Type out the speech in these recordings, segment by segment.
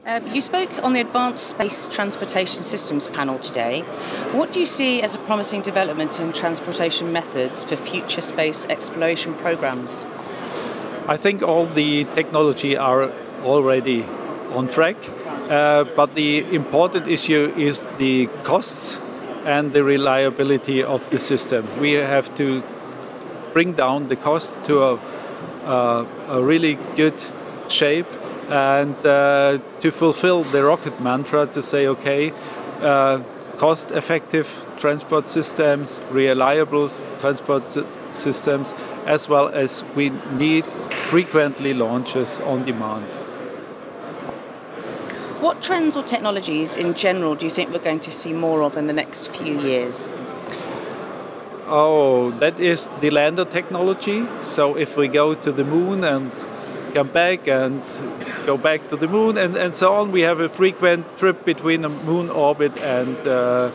You spoke on the Advanced Space Transportation Systems panel today. What do you see as a promising development in transportation methods for future space exploration programs? I think all the technology are already on track, but the important issue is the costs and the reliability of the system. We have to bring down the cost to a really good shape, and to fulfill the rocket mantra to say, okay, cost-effective transport systems, reliable transport systems, as well as we need frequently launches on demand. What trends or technologies in general do you think we're going to see more of in the next few years? Oh, that is the lander technology. So if we go to the moon and come back and go back to the moon and so on, we have a frequent trip between the moon orbit and the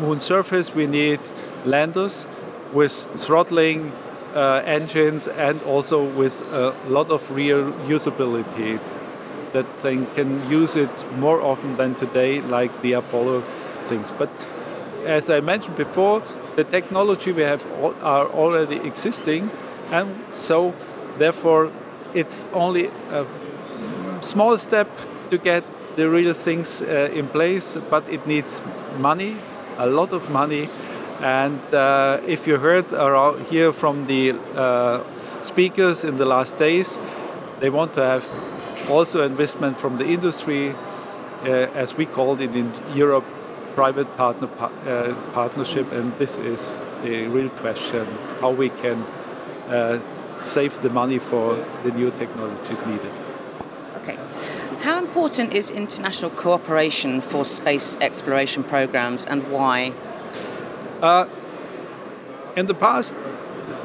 moon surface. We need landers with throttling engines and also with a lot of reusability, that they can use it more often than today, like the Apollo things. But as I mentioned before, the technology we have are already existing, and so therefore it's only a small step to get the real things in place, but it needs money, a lot of money. And if you heard around here from the speakers in the last days, they want to have also investment from the industry, as we called it in Europe, private partnership, and this is the real question, how we can save the money for the new technologies needed. Okay. How important is international cooperation for space exploration programs, and why? In the past,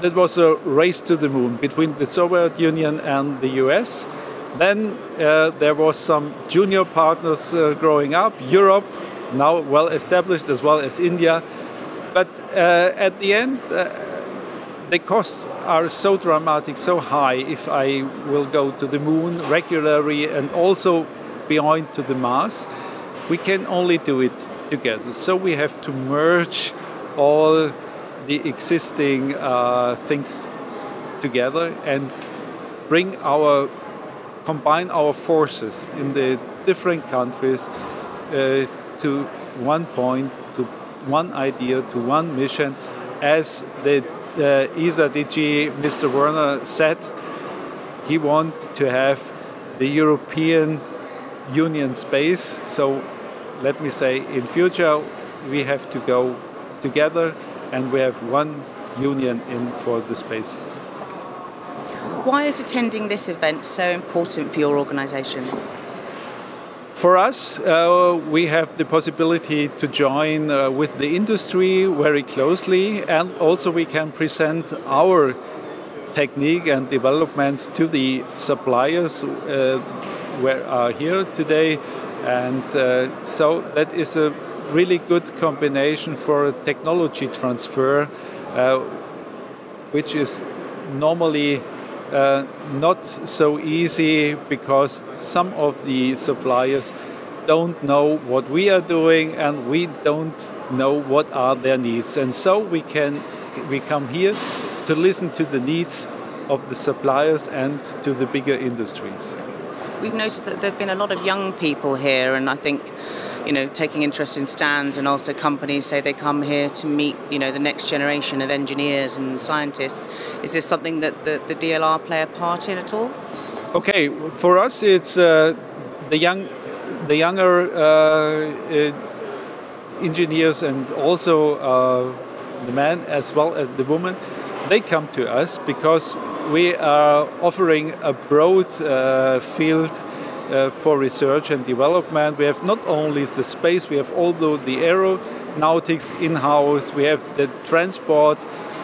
there was a race to the moon between the Soviet Union and the US. Then there was some junior partners growing up, Europe, now well established, as well as India. But at the end, the costs are so dramatic, so high. If I will go to the moon regularly and also beyond to the Mars, we can only do it together. So we have to merge all the existing things together and combine our forces in the different countries to one point, to one idea, to one mission. As the ESA DG, Mr. Werner, said, he wants to have the European Union space. So let me say, in future, we have to go together and we have one union in for the space. Why is attending this event so important for your organization? For us, we have the possibility to join with the industry very closely, and also we can present our technique and developments to the suppliers who are here today. And so that is a really good combination for technology transfer, which is normally not so easy, because some of the suppliers don't know what we are doing and we don't know what are their needs. And so we come here to listen to the needs of the suppliers and to the bigger industries. We've noticed that there have been a lot of young people here, and I think, taking interest in stands, and also companies say they come here to meet, the next generation of engineers and scientists. Is this something that the DLR play a part in at all? Okay, for us it's the younger engineers, and also the men as well as the women. They come to us because we are offering a broad field for research and development. We have not only the space, we have also the aeronautics in-house, we have the transport,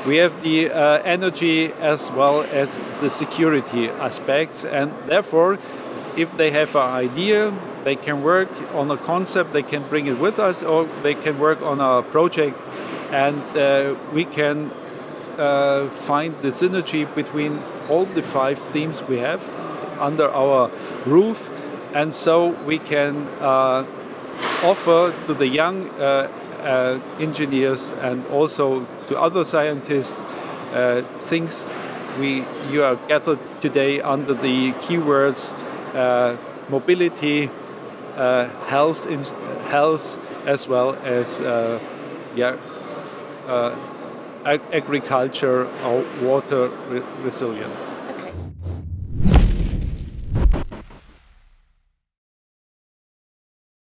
we have the energy, as well as the security aspects. And therefore, if they have an idea, they can work on a concept, they can bring it with us, or they can work on a project, and we can find the synergy between all the 5 themes we have, under our roof, and so we can offer to the young engineers and also to other scientists things you are gathered today under the keywords mobility, health, as well as agriculture or water resilient.